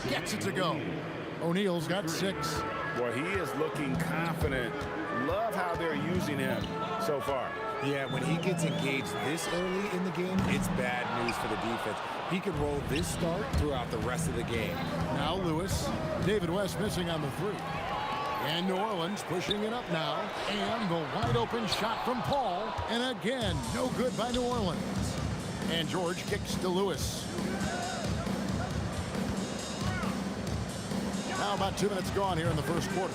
Gets it to go. O'Neal's got 6. Boy, he is looking confident. Love how they're using him so far. Yeah, when he gets engaged this early in the game, it's bad news for the defense. He can roll this start throughout the rest of the game. Now Lewis. David West missing on the 3. And New Orleans pushing it up now. And the wide open shot from Paul. And again, no good by New Orleans. And George kicks to Lewis. Now about 2 minutes gone here in the first quarter.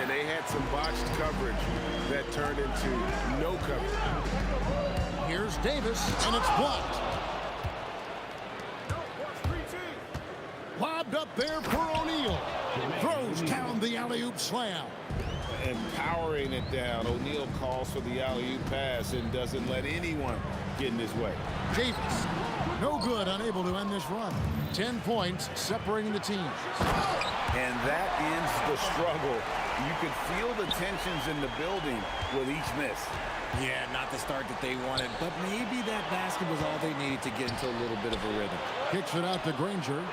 And they had some botched coverage that turned into no coverage. Here's Davis, and it's blocked. Lobbed up there for O'Neal. Throws down the alley-oop slam. And powering it down, O'Neal calls for the alley-oop pass and doesn't let anyone get in his way. Davis, no good, unable to end this run. 10 points separating the teams. And that ends the struggle. You could feel the tensions in the building with each miss. Yeah, not the start that they wanted, but maybe that basket was all they needed to get into a little bit of a rhythm. Kicks it out to Granger.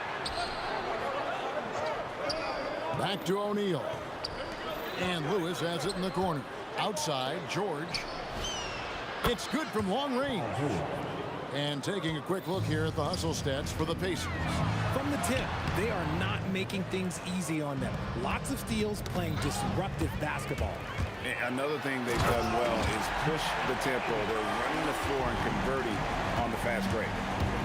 Back to O'Neal. And Lewis has it in the corner. Outside, George. It's good from long range. And taking a quick look here at the hustle stats for the Pacers. From the tip, they are not making things easy on them. Lots of steals, playing disruptive basketball. And another thing they've done well is push the tempo. They're running the floor and converting on the fast break.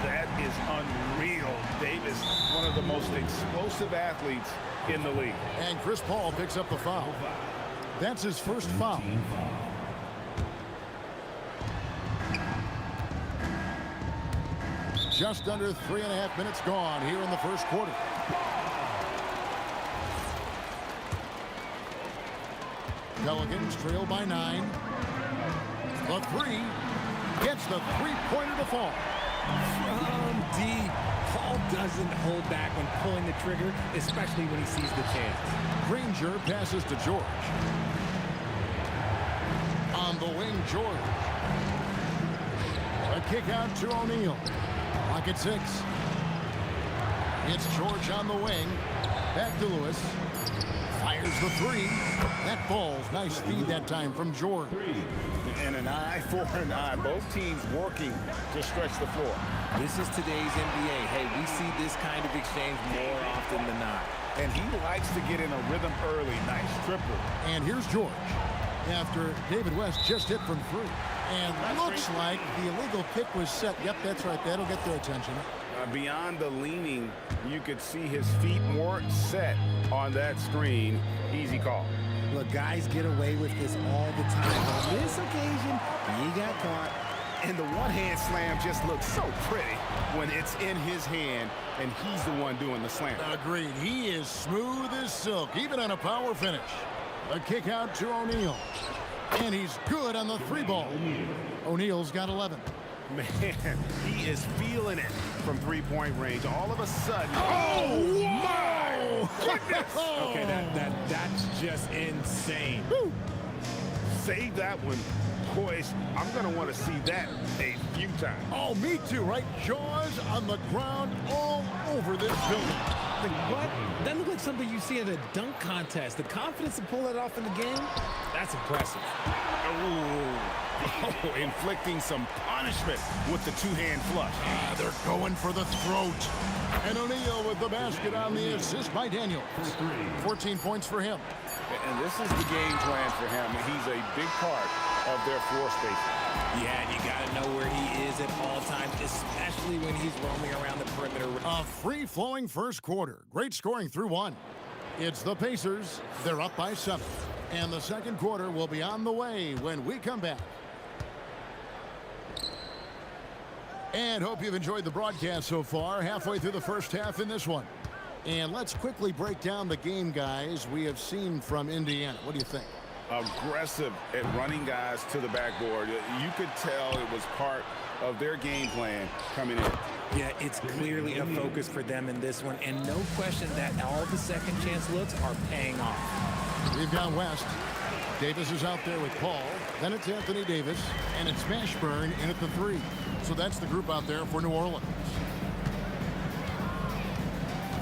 That is unreal. Davis, one of the most explosive athletes in the league. And Chris Paul picks up the foul. That's his first foul. Just under 3.5 minutes gone here in the first quarter. Pelicans trail by 9. The 3 gets the three-pointer to fall. From deep, Paul doesn't hold back when pulling the trigger, especially when he sees the chance. Granger passes to George. On the wing, George. A kick out to O'Neal. Clock at 6. It's George on the wing. Back to Lewis. Fires the 3. That falls. Nice feed that time from George. And an eye for an eye. Both teams working to stretch the floor. This is today's NBA. Hey, we see this kind of exchange more often than not. And he likes to get in a rhythm early. Nice triple. And here's George. After David West just hit from 3. And looks like the illegal pick was set. Yep, that's right. That'll get their attention. Beyond the leaning, you could see his feet weren't set on that screen. Easy call. Look, guys get away with this all the time. On this occasion, he got caught. And the one-hand slam just looks so pretty when it's in his hand and he's the one doing the slam. Agreed. He is smooth as silk, even on a power finish. A kick out to O'Neal. And he's good on the 3 ball. O'Neal's got 11. Man, he is feeling it from three-point range. All of a sudden, oh my goodness! Okay, that's just insane. Woo. Save that one. Boys, I'm going to want to see that a few times. Oh, me too, right? Jaws on the ground all over this building. What? That looked like something you see at a dunk contest. The confidence to pull that off in the game, that's impressive. Oh, inflicting some punishment with the two-hand flush. They're going for the throat. And O'Neal with the basket on the assist by Daniels. 14 points for him. And this is the game plan for him. He's a big part of their floor spacing. Yeah, and you got to know where he is at all times, especially when he's roaming around the perimeter. A free-flowing first quarter. Great scoring through 1. It's the Pacers. They're up by 7. And the second quarter will be on the way when we come back. And hope you've enjoyed the broadcast so far. Halfway through the first half in this one. And let's quickly break down the game, guys, we have seen from Indiana. What do you think? Aggressive at running guys to the backboard. You could tell it was part of their game plan coming in. Yeah, it's clearly a focus for them in this one, and no question that all the second chance looks are paying off. We've got West. Davis is out there with Paul. Then it's Anthony Davis, and it's Mashburn in at the 3. So that's the group out there for New Orleans.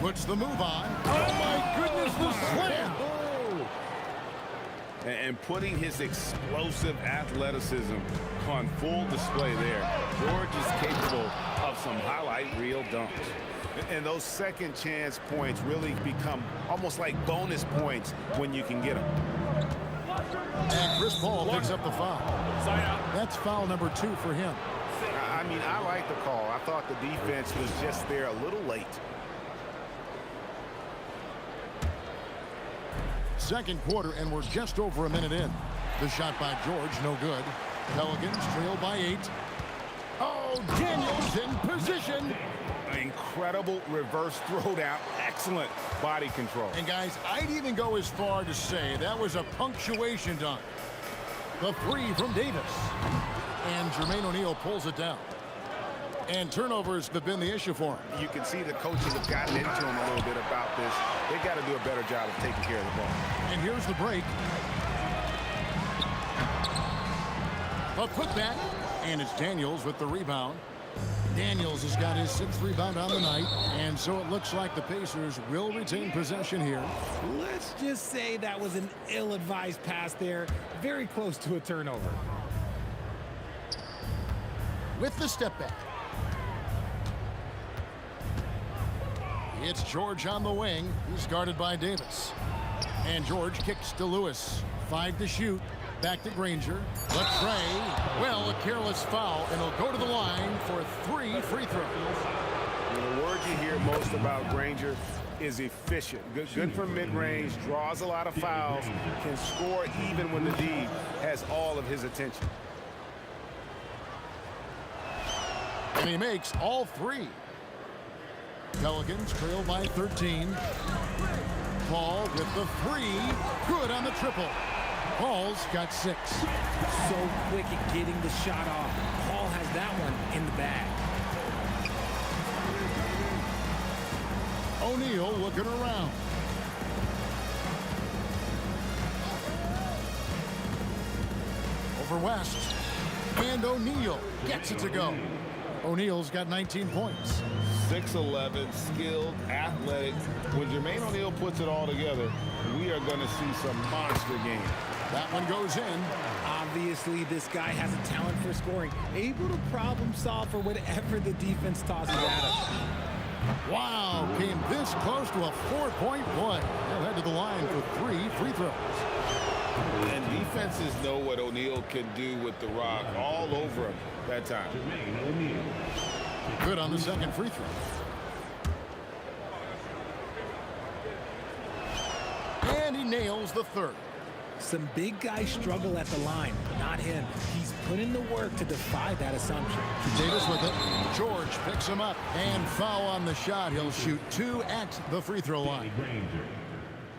Puts the move on. Oh, my goodness, the slam. And putting his explosive athleticism on full display there. George is capable of some highlight reel dunks. And those second chance points really become almost like bonus points when you can get them. And Chris Paul picks up the foul. That's foul number 2 for him. I mean, I like the call. I thought the defense was just there a little late. Second quarter, and we're just over a minute in. The shot by George, no good. Pelicans trail by 8. Oh, Daniels in position. Incredible reverse throwdown. Excellent body control. And guys, I'd even go as far to say that was a punctuation dunk. The 3 from Davis. And Jermaine O'Neal pulls it down. And turnovers have been the issue for him. You can see the coaches have gotten into him a little bit about this. They got to do a better job of taking care of the ball. And here's the break. A putback. And it's Daniels with the rebound. Daniels has got his 6th rebound on the night. And so it looks like the Pacers will retain possession here. Let's just say that was an ill-advised pass there. Very close to a turnover. With the step back. It's George on the wing. He's guarded by Davis. And George kicks to Lewis. 5 to shoot. Back to Granger. Lecrae. Well, a careless foul, and he'll go to the line for 3 free throws. The word you hear most about Granger is efficient. Good from mid-range, draws a lot of fouls, can score even when the D has all of his attention. And he makes all 3. Pelicans trail by 13. Paul with the 3. Good on the triple. Paul's got 6. So quick at getting the shot off. Paul has that one in the bag. O'Neal looking around. Over West. And O'Neal gets it to go. O'Neal's got 19 points. 6'11", skilled, athletic. When Jermaine O'Neal puts it all together, we are going to see some monster games. That one goes in. Obviously, this guy has a talent for scoring, able to problem solve for whatever the defense tosses at him. Wow, came this close to a 4-point play. He'll head to the line for 3 free throws. And defenses know what O'Neal can do with the rock all over him that time. Good on the second free throw. And he nails the 3rd. Some big guys struggle at the line, not him. He's put in the work to defy that assumption. Davis with it. George picks him up and foul on the shot. He'll shoot 2 at the free throw line.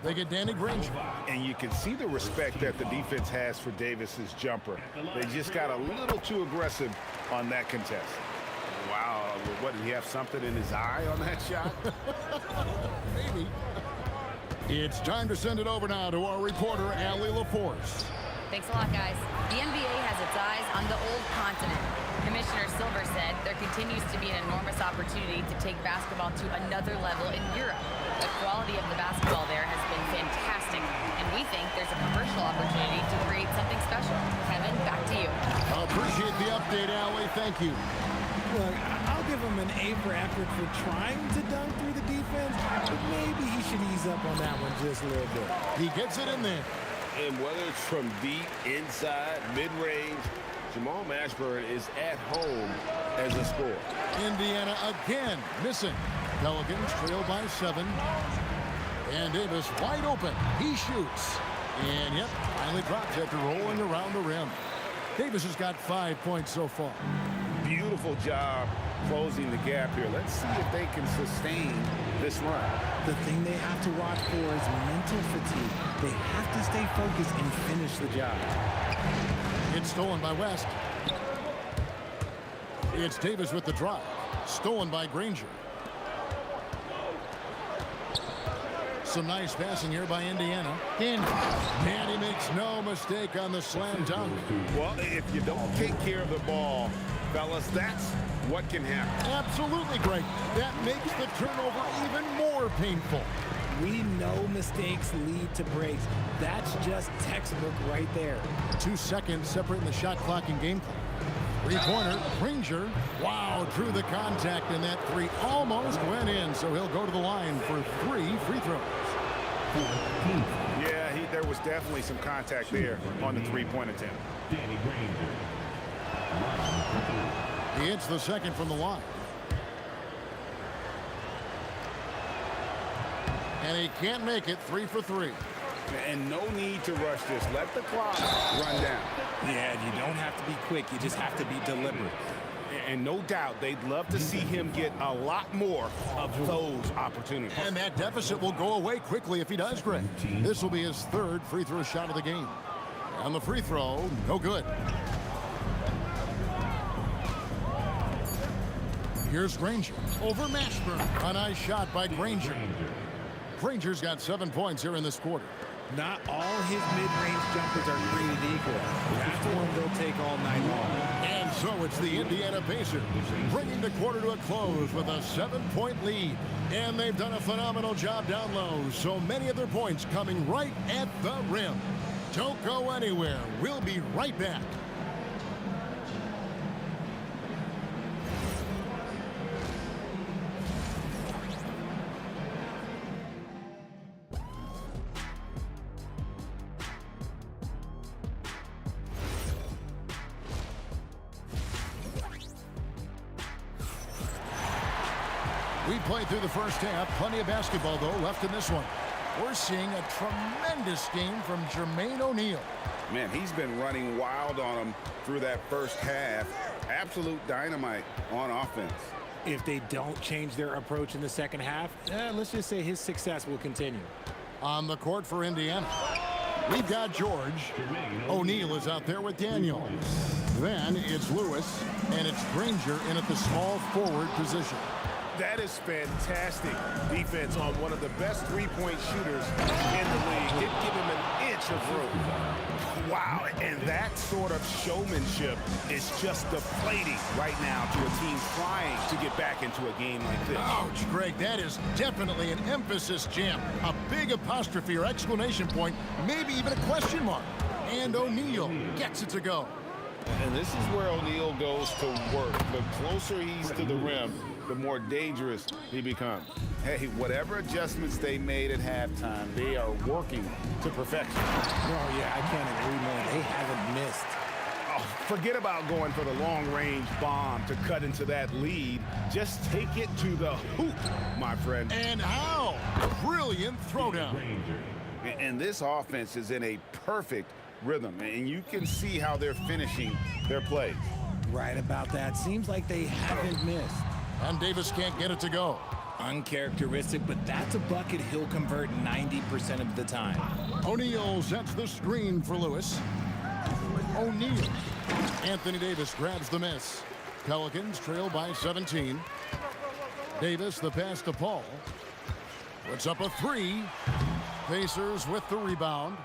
They get Danny Granger. And you can see the respect that the defense has for Davis's jumper. They just got a little too aggressive on that contest. Wow, what, did he have something in his eye on that shot? Maybe. It's time to send it over now to our reporter, Allie LaForce. Thanks a lot, guys. The NBA has its eyes on the old continent. Commissioner Silver said there continues to be an enormous opportunity to take basketball to another level in Europe. The quality of the basketball there has been fantastic, and we think there's a commercial opportunity to create something special. Kevin, back to you. Appreciate the update, Allie. Thank you. Look, I'll give him an A for effort for trying to dunk through the defense, but maybe he should ease up on that one just a little bit. He gets it in there. And whether it's from deep, inside, mid-range, Jamal Mashburn is at home as a scorer. Indiana again missing. Pelicans trail by 7. And Davis wide open. He shoots. And yep, finally drops after rolling around the rim. Davis has got 5 points so far. Beautiful job closing the gap here. Let's see if they can sustain this run. The thing they have to watch for is mental fatigue. They have to stay focused and finish the job. It's stolen by West. It's Davis with the drive. Stolen by Granger. Some nice passing here by Indiana. And he makes no mistake on the slam dunk. Well, if you don't take care of the ball, fellas, that's what can happen. Absolutely, Greg. That makes the turnover even more painful. We know mistakes lead to breaks. That's just textbook right there. 2 seconds separating the shot clock and game clock. Three-pointer, Granger. Wow, drew the contact, and that three almost went in, so he'll go to the line for 3 free throws. Yeah, there was definitely some contact there on the three-point attempt. He hits the second from the line. And he can't make it. 3 for 3. And no need to rush this. Let the clock run down. Yeah, you don't have to be quick. You just have to be deliberate. And no doubt they'd love to see him get a lot more of those opportunities. And that deficit will go away quickly if he does, Greg. This will be his 3rd free throw shot of the game. And the free throw, no good. Here's Granger over Mashburn. A nice shot by Granger. Granger's got 7 points here in this quarter. Not all his mid-range jumpers are created equal. That's one they'll take all night long. And so it's the Indiana Pacers bringing the quarter to a close with a 7-point lead. And they've done a phenomenal job down low. So many of their points coming right at the rim. Don't go anywhere. We'll be right back. We played through the first half. Plenty of basketball, though, left in this one. We're seeing a tremendous game from Jermaine O'Neal. Man, he's been running wild on them through that first half. Absolute dynamite on offense. If they don't change their approach in the second half, let's just say his success will continue. On the court for Indiana, we've got George. O'Neal is out there with Daniel. Then it's Lewis, and it's Granger in at the small forward position. That is fantastic defense on one of the best three-point shooters in the league. Didn't give him an inch of room. Wow, and that sort of showmanship is just deflating right now to a team trying to get back into a game like this. Ouch, Greg, that is definitely an emphasis jam. A big apostrophe or exclamation point, maybe even a question mark. And O'Neal gets it to go. And this is where O'Neal goes to work. The closer he's to the rim, the more dangerous he becomes. Hey, whatever adjustments they made at halftime, they are working to perfection. Oh, yeah, I can't agree more. They haven't missed. Oh, forget about going for the long-range bomb to cut into that lead. Just take it to the hoop, my friend. And how? Brilliant throwdown. And this offense is in a perfect rhythm, and you can see how they're finishing their plays. Right about that. Seems like they haven't missed. And Davis can't get it to go. Uncharacteristic, but that's a bucket he'll convert 90% of the time. O'Neal sets the screen for Lewis. O'Neal. Anthony Davis grabs the miss. Pelicans trail by 17. Davis, the pass to Paul. Puts up a 3. Pacers with the rebound.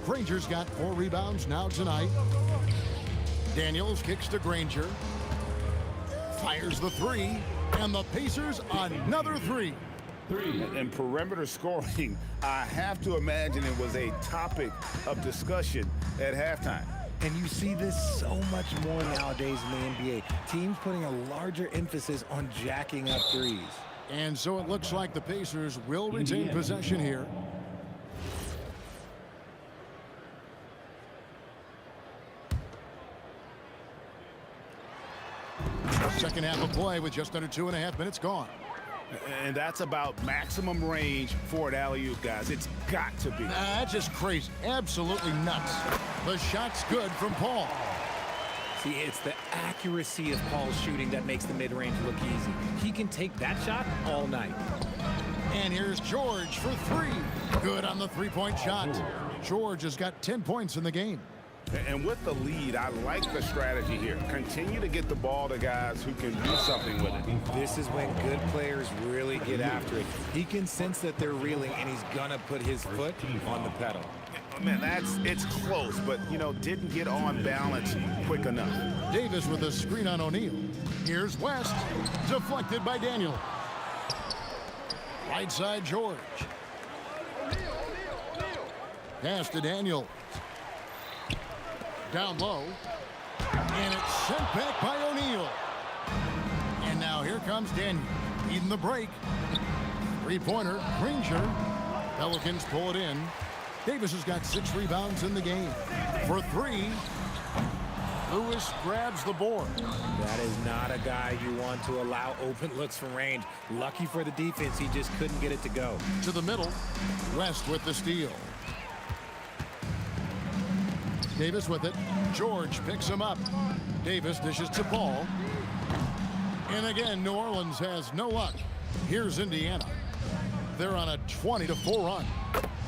Granger's got 4 rebounds now tonight. Daniels kicks to Granger. Fires the 3. And the Pacers another 3. And perimeter scoring, I have to imagine it was a topic of discussion at halftime. And you see this so much more nowadays in the NBA. Teams putting a larger emphasis on jacking up threes. And so it looks like the Pacers will retain possession here. Second half of play with just under 2.5 minutes gone. And that's about maximum range for an alley-oop, guys. It's got to be. That's just crazy. Absolutely nuts. The shot's good from Paul. See, it's the accuracy of Paul's shooting that makes the mid-range look easy. He can take that shot all night. And here's George for 3. Good on the three-point shot. George has got 10 points in the game. And with the lead, I like the strategy here. Continue to get the ball to guys who can do something with it. This is when good players really get after it. He can sense that they're reeling, and he's going to put his foot on the pedal. Man, it's close, but, didn't get on balance quick enough. Davis with a screen on O'Neal. Here's West. Deflected by Daniel. Right side, George. Pass to Daniel. Down low. And it's sent back by O'Neal. And now here comes Daniel. Eating the break. Three-pointer, Granger. Pelicans pull it in. Davis has got 6 rebounds in the game. For 3, Lewis grabs the board. That is not a guy you want to allow open looks from range. Lucky for the defense, he just couldn't get it to go. To the middle. West with the steal. Davis with it. George picks him up. Davis dishes to Paul. And again, New Orleans has no luck. Here's Indiana. They're on a 20-4 run.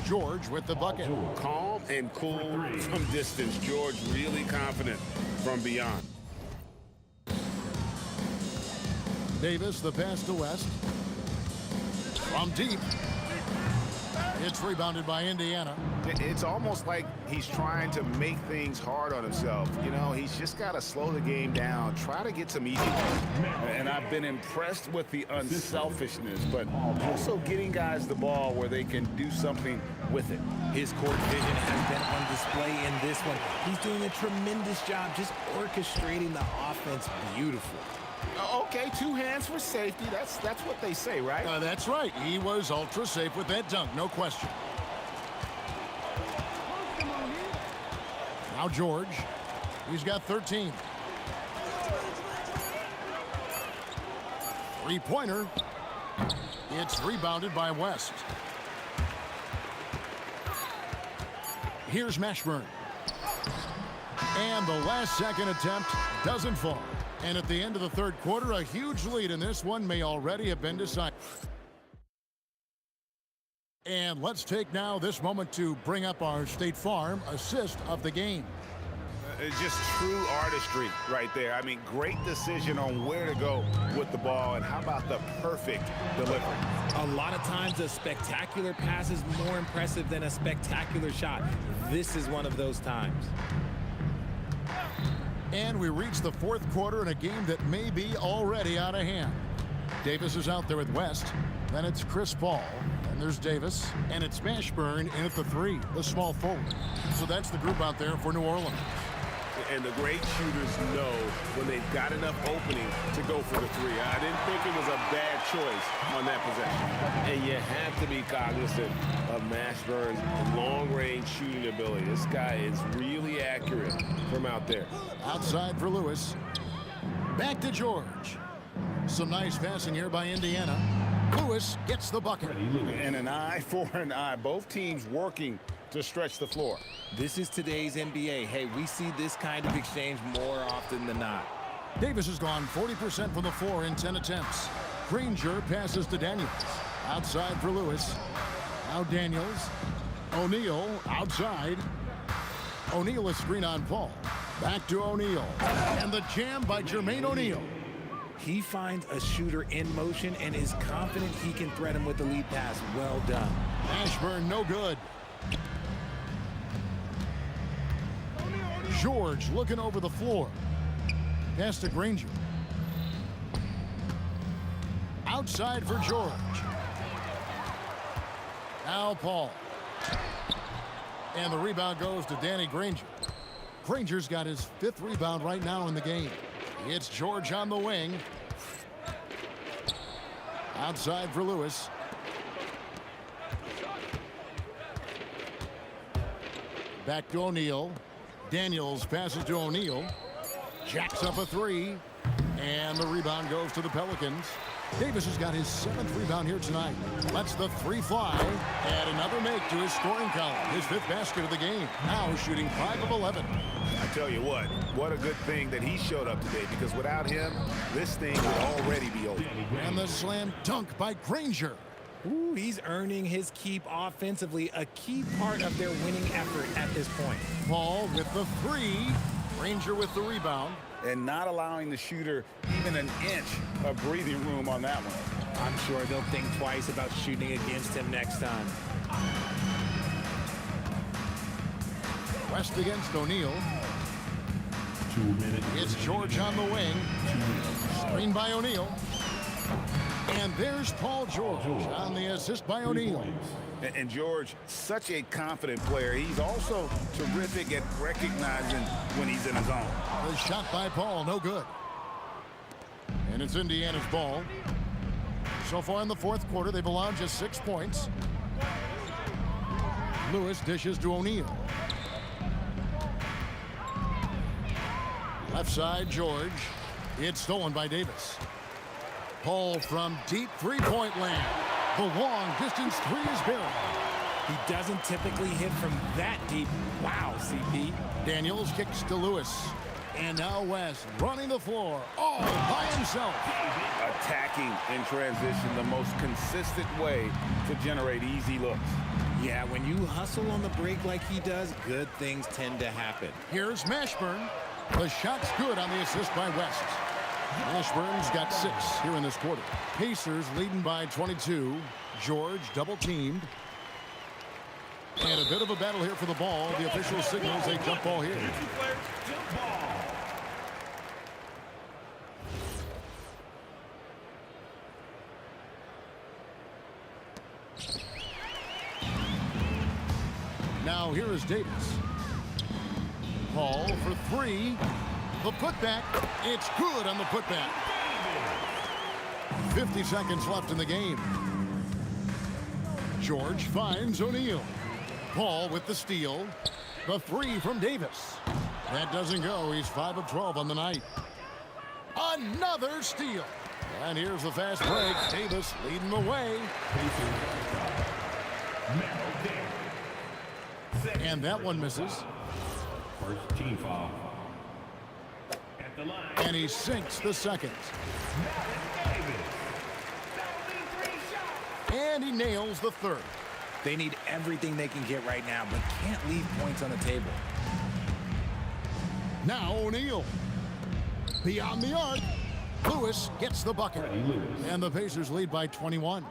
George with the bucket. Calm and cool from distance. George really confident from beyond. Davis, the pass to West. From deep. It's rebounded by Indiana. It's almost like he's trying to make things hard on himself. You know, he's just got to slow the game down, try to get some easy ones. And I've been impressed with the unselfishness, but also getting guys the ball where they can do something with it. His court vision has been on display in this one. He's doing a tremendous job just orchestrating the offense beautifully. Okay, 2 hands for safety. That's what they say, right? That's right. He was ultra safe with that dunk, no question. Now George. He's got 13. Three-pointer. It's rebounded by West. Here's Mashburn. And the last-second attempt doesn't fall. And at the end of the third quarter, a huge lead in this one may already have been decided. And let's take now this moment to bring up our State Farm assist of the game. It's just true artistry right there. I mean, great decision on where to go with the ball, and how about the perfect delivery? A lot of times a spectacular pass is more impressive than a spectacular shot. This is one of those times. And we reach the fourth quarter in a game that may be already out of hand. Davis is out there with West. Then it's Chris Paul. And there's Davis. And it's Mashburn in at the 3, the small forward. So that's the group out there for New Orleans. And the great shooters know when they've got enough opening to go for the 3. I didn't think it was a bad choice on that possession. And you have to be cognizant of Mashburn's long-range shooting ability. This guy is really accurate from out there. Outside for Lewis. Back to George. Some nice passing here by Indiana. Lewis gets the bucket. And an eye for an eye. Both teams working to stretch the floor. This is today's NBA. Hey, we see this kind of exchange more often than not. Davis has gone 40% from the floor in 10 attempts. Granger passes to Daniels. Outside for Lewis. Now Daniels. O'Neal outside. O'Neal a screen on Paul. Back to O'Neal. And the jam by Jermaine O'Neal. He finds a shooter in motion and is confident he can thread him with the lead pass. Well done. Mashburn no good. George looking over the floor. Pass to Granger. Outside for George. Now Paul. And the rebound goes to Danny Granger. Granger's got his 5th rebound right now in the game. It's George on the wing. Outside for Lewis. Back to O'Neal. Daniels passes to O'Neal. Jacks up a 3. And the rebound goes to the Pelicans. Davis has got his 7th rebound here tonight. Lets the 3 fly. And another make to his scoring column. His 5th basket of the game. Now shooting 5 of 11. I tell you what a good thing that he showed up today, because without him, this thing would already be over. And the slam dunk by Granger. Ooh, he's earning his keep offensively, a key part of their winning effort at this point. Paul with the 3. Granger with the rebound. And not allowing the shooter even an inch of breathing room on that one. I'm sure they'll think twice about shooting against him next time. West against O'Neal. It's George on the wing. Screen by O'Neal. And there's Paul George on the assist by O'Neal. And George, such a confident player. He's also terrific at recognizing when he's in his zone. The shot by Paul, no good. And it's Indiana's ball. So far in the fourth quarter, they've allowed just 6 points. Lewis dishes to O'Neal. Left side, George. It's stolen by Davis. Paul from deep three-point land. The long-distance three is buried. He doesn't typically hit from that deep. Wow, CP. Daniels kicks to Lewis. And now West running the floor all by himself. Attacking in transition, the most consistent way to generate easy looks. Yeah, when you hustle on the break like he does, good things tend to happen. Here's Mashburn. The shot's good on the assist by West. Mashburn's got 6 here in this quarter. Pacers leading by 22. George double teamed. And a bit of a battle here for the ball. The official signals a jump ball here. Now here is Davis. Paul for 3. The putback. It's good on the putback. 50 seconds left in the game. George finds O'Neal. Paul with the steal. The 3 from Davis. That doesn't go. He's 5 of 12 on the night. Another steal. And here's the fast break. Davis leading the way. And that one misses. First team foul. At the line. And he sinks the second. And he nails the third. They need everything they can get right now, but can't leave points on the table. Now O'Neal. Beyond the arc. Lewis gets the bucket. And the Pacers lead by 21.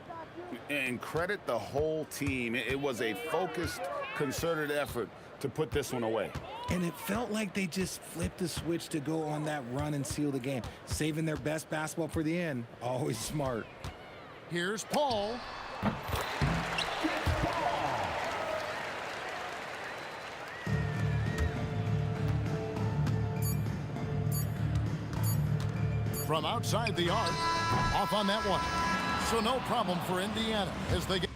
And credit the whole team. It was a focused, concerted effort to put this one away. And it felt like they just flipped the switch to go on that run and seal the game. Saving their best basketball for the end. Always smart. Here's Paul. From outside the arc. Off on that one. So no problem for Indiana as they get